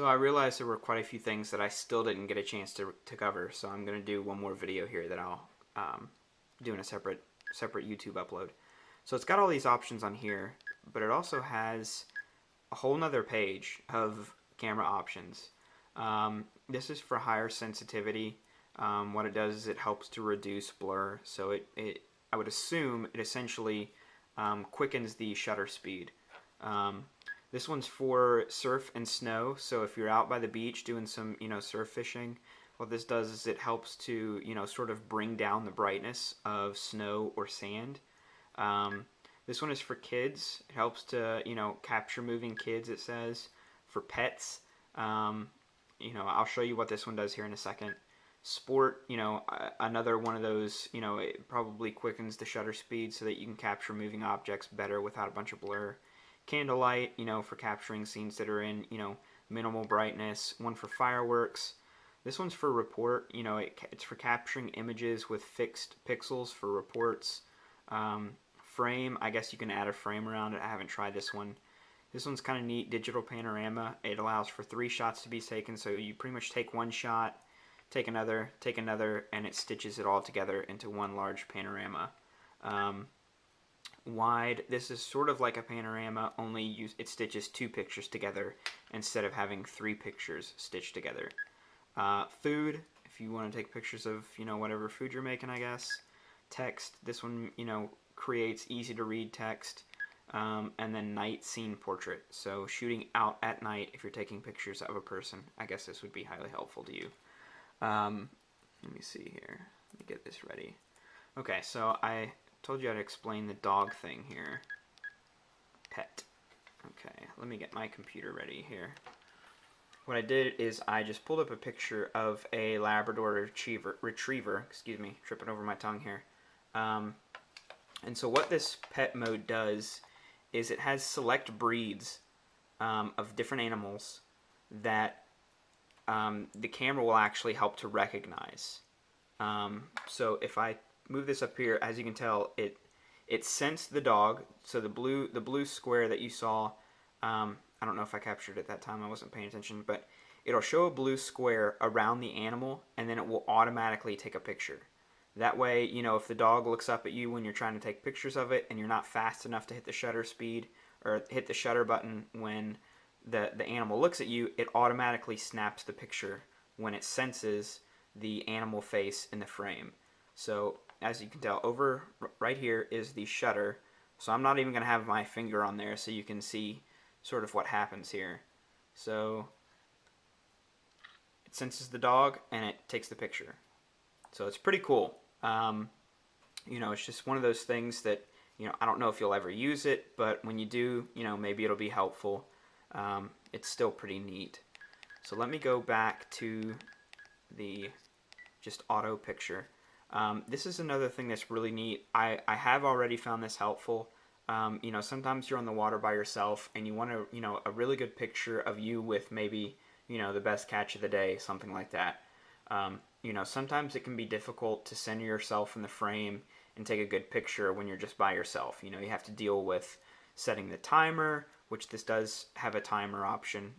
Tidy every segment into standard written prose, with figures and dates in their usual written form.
So I realized there were quite a few things that I still didn't get a chance to cover, so I'm going to do one more video here that I'll do in a separate YouTube upload. So it's got all these options on here, but it also has a whole nother page of camera options. This is for higher sensitivity. What it does is it helps to reduce blur, so I would assume it essentially quickens the shutter speed. This one's for surf and snow, so if you're out by the beach doing some, surf fishing, what this does is it helps to, sort of bring down the brightness of snow or sand. This one is for kids. It helps to, capture moving kids, it says. For pets, I'll show you what this one does here in a second. Sport, another one of those, it probably quickens the shutter speed so that you can capture moving objects better without a bunch of blur. Candlelight, for capturing scenes that are in, minimal brightness. One for fireworks. This one's for report. It's for capturing images with fixed pixels for reports. Frame, I guess you can add a frame around it. I haven't tried this one. This one's kind of neat. Digital panorama. It allows for 3 shots to be taken, so you pretty much take one shot, take another, and it stitches it all together into one large panorama. Wide, this is sort of like a panorama, only it stitches 2 pictures together instead of having 3 pictures stitched together. Food, if you want to take pictures of, whatever food you're making, I guess. Text, this one, creates easy to read text. And then night scene portrait, so shooting out at night if you're taking pictures of a person. I guess this would be highly helpful to you. Let me see here. Let me get this ready. Okay, so I told you how to explain the dog thing here. Pet. Okay, let me get my computer ready here. What I did is I just pulled up a picture of a Labrador retriever, excuse me, tripping over my tongue here. And so what this pet mode does is it has select breeds of different animals that the camera will actually help to recognize. So if I move this up here, as you can tell, it sensed the dog. So the blue square that you saw, I don't know if I captured it that time, I wasn't paying attention, but it'll show a blue square around the animal, and then it will automatically take a picture. That way, if the dog looks up at you when you're trying to take pictures of it and you're not fast enough to hit the shutter speed or hit the shutter button when the animal looks at you, it automatically snaps the picture when it senses the animal face in the frame. So as you can tell, over right here is the shutter. So I'm not even going to have my finger on there so you can see sort of what happens here. So it senses the dog and it takes the picture. So it's pretty cool. It's just one of those things that, I don't know if you'll ever use it, but when you do, maybe it'll be helpful. It's still pretty neat. So let me go back to the just auto picture. This is another thing that's really neat. I have already found this helpful. Sometimes you're on the water by yourself and you want a really good picture of you with maybe, the best catch of the day, something like that. Sometimes it can be difficult to center yourself in the frame and take a good picture when you're just by yourself. You have to deal with setting the timer, which this does have a timer option.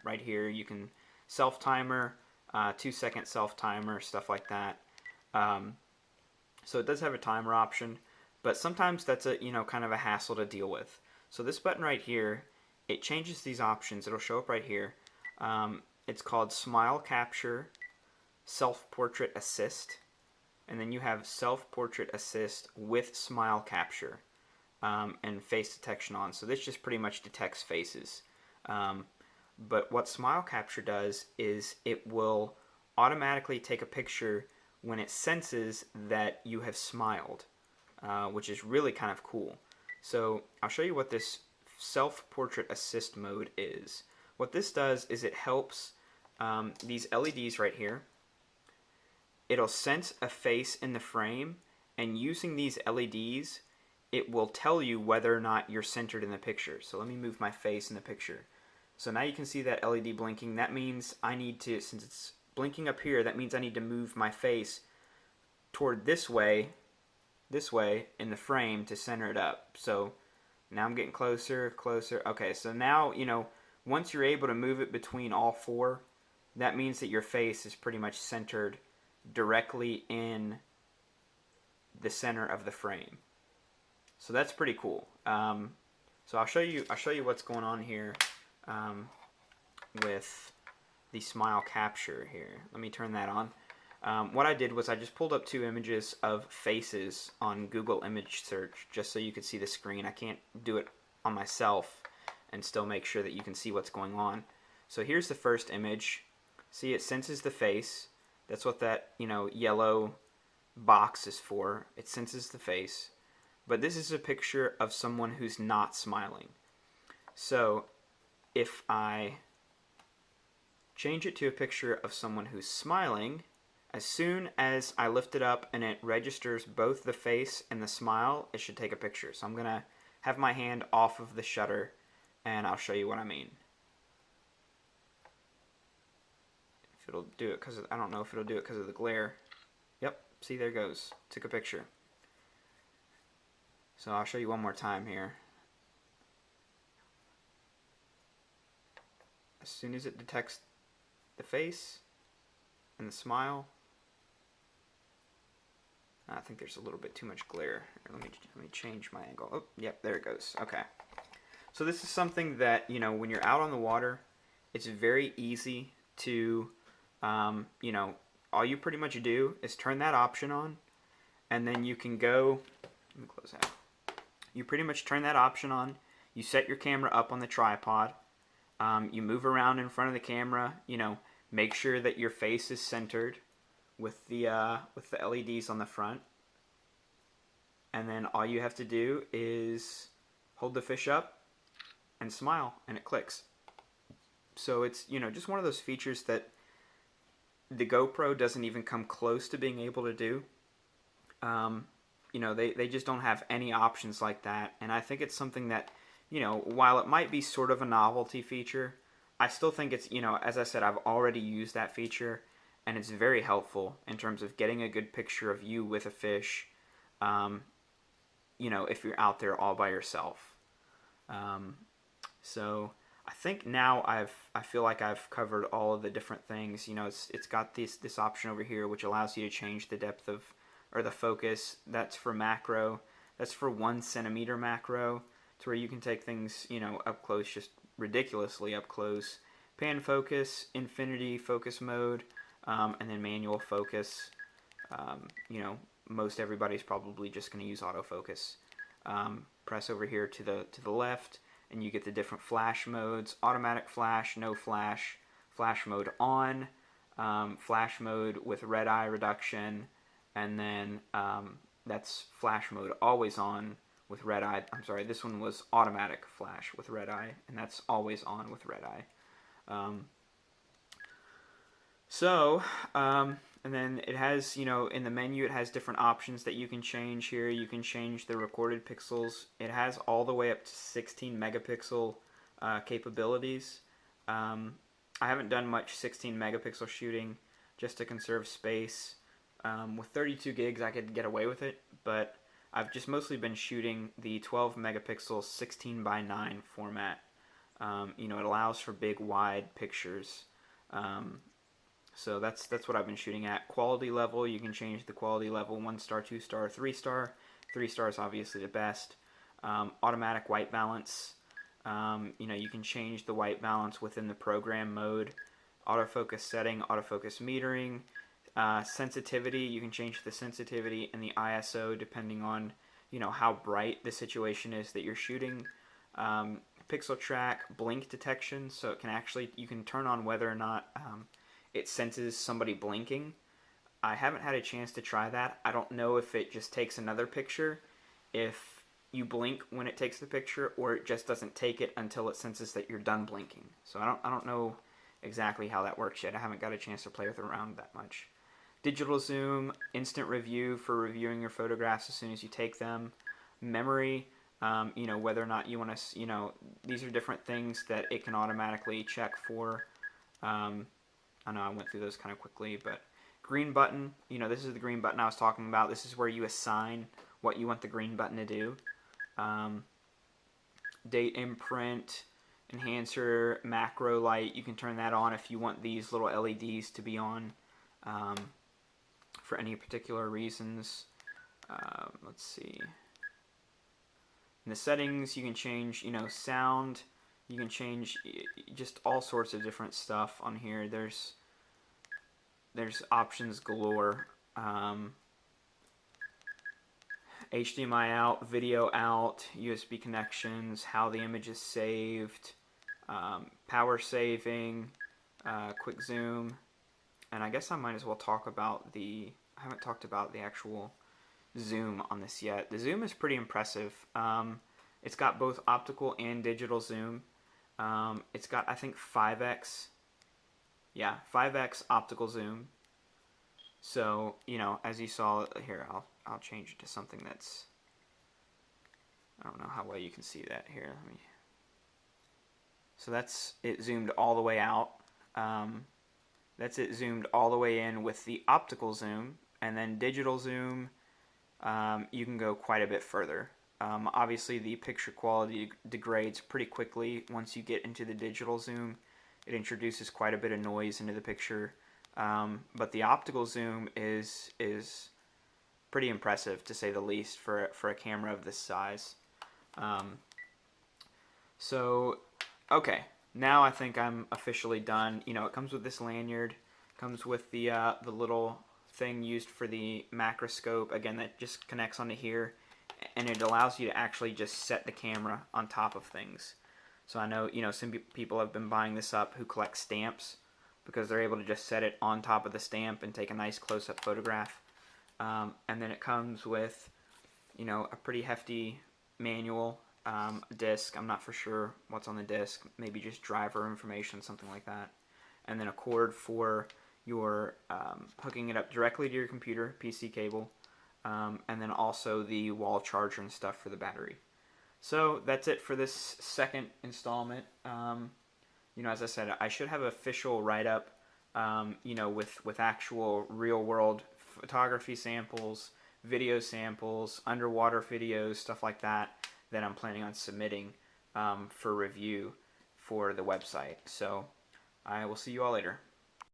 Right here you can self-timer, 2-second self-timer, stuff like that. So it does have a timer option, but sometimes that's a kind of a hassle to deal with. So this button right here, it changes these options. It'll show up right here. It's called Smile Capture, Self-Portrait Assist, and then you have Self-Portrait Assist with Smile Capture and face detection on. So this just pretty much detects faces. But what Smile Capture does is it will automatically take a picture when it senses that you have smiled, which is really kind of cool. So I'll show you what this Self-Portrait Assist mode is. What this does is it helps these LEDs right here. It'll sense a face in the frame, and using these LEDs, it will tell you whether or not you're centered in the picture. So let me move my face in the picture. So now you can see that LED blinking. That means I need to, since it's blinking up here, that means I need to move my face toward this way in the frame to center it up. So now I'm getting closer. Okay, so now, once you're able to move it between all four, that means that your face is pretty much centered directly in the center of the frame. So that's pretty cool. So I'll show you what's going on here with the smile capture here. Let me turn that on. What I did was I just pulled up two images of faces on Google image search just so you could see the screen. I can't do it on myself and still make sure that you can see what's going on. So here's the first image. See, it senses the face. That's what that, yellow box is for. It senses the face. But this is a picture of someone who's not smiling. So if I change it to a picture of someone who's smiling, as soon as I lift it up and it registers both the face and the smile, it should take a picture. So I'm going to have my hand off of the shutter and I'll show you what I mean. If it'll do it because I don't know if it'll do it because of the glare. Yep, see, there it goes. Took a picture. So I'll show you one more time here. As soon as it detects the face and the smile, I think there's a little bit too much glare. Let me change my angle. Oh, yep, there it goes. Okay. So this is something that, when you're out on the water, it's very easy to, all you pretty much do is turn that option on, and then you can go, let me close that. You pretty much turn that option on, you set your camera up on the tripod, you move around in front of the camera, make sure that your face is centered with the LEDs on the front, and then all you have to do is hold the fish up and smile, and it clicks. So it's, just one of those features that the GoPro doesn't even come close to being able to do. They just don't have any options like that, and I think it's something that, while it might be sort of a novelty feature, I still think it's, as I said, I've already used that feature, and it's very helpful in terms of getting a good picture of you with a fish, if you're out there all by yourself. So I think now I feel like I've covered all of the different things. It's got this option over here which allows you to change the depth of, or the focus. That's for macro. That's for 1 centimeter macro. It's where you can take things, up close, just ridiculously up close. Pan focus, infinity focus mode, and then manual focus. Most everybody's probably just going to use autofocus. Press over here to the left, and you get the different flash modes: automatic flash, no flash, flash mode on, flash mode with red eye reduction, and then that's flash mode always on with red eye. I'm sorry, this one was automatic flash with red eye, and that's always on with red eye. And then it has, in the menu, it has different options that you can change here. You can change the recorded pixels. It has all the way up to 16 megapixel capabilities. I haven't done much 16 megapixel shooting just to conserve space. With 32 gigs, I could get away with it, but I've just mostly been shooting the 12 megapixel 16 by 9 format. It allows for big, wide pictures. So that's what I've been shooting at. Quality level, you can change the quality level: 1 star, 2 star, 3 star. 3 star is obviously the best. Automatic white balance. You can change the white balance within the program mode. Autofocus setting, autofocus metering. Sensitivity, you can change the sensitivity and the ISO depending on, how bright the situation is that you're shooting. Pixel track, blink detection, so it can actually, you can turn on whether or not it senses somebody blinking. I haven't had a chance to try that. I don't know if it just takes another picture if you blink when it takes the picture, or it just doesn't take it until it senses that you're done blinking. So I don't know exactly how that works yet. I haven't got a chance to play with it around that much. Digital zoom, instant review for reviewing your photographs as soon as you take them. Memory, whether or not you want to, these are different things that it can automatically check for. I know I went through those kind of quickly, but green button, this is the green button I was talking about. This is where you assign what you want the green button to do. Date imprint, enhancer, macro light. You can turn that on if you want these little LEDs to be on for any particular reasons. Let's see. In the settings, you can change, sound. You can change just all sorts of different stuff on here. There's options galore. HDMI out, video out, USB connections, how the image is saved, power saving, quick zoom, and I guess I might as well talk about I haven't talked about the actual zoom on this yet. The zoom is pretty impressive. It's got both optical and digital zoom. It's got, I think, 5x. Yeah, 5x optical zoom. So, as you saw here, I'll change it to something that's, I don't know how well you can see that here. So that's it zoomed all the way out. That's it zoomed all the way in with the optical zoom, and then digital zoom, you can go quite a bit further. Obviously the picture quality degrades pretty quickly once you get into the digital zoom. It introduces quite a bit of noise into the picture, but the optical zoom is pretty impressive, to say the least, for a camera of this size. So okay, now I think I'm officially done. It comes with this lanyard, comes with the little thing used for the macroscope, again, that just connects onto here, and it allows you to actually just set the camera on top of things. So I know, some people have been buying this up who collect stamps, because they're able to just set it on top of the stamp and take a nice close-up photograph. And then it comes with, a pretty hefty manual, disc. I'm not for sure what's on the disc. Maybe just driver information, something like that. And then a cord for your hooking it up directly to your computer, PC cable. And then also the wall charger and stuff for the battery. So that's it for this second installment. As I said, I should have an official write-up, with actual real-world photography samples, video samples, underwater videos, stuff like that I'm planning on submitting for review for the website. So I will see you all later.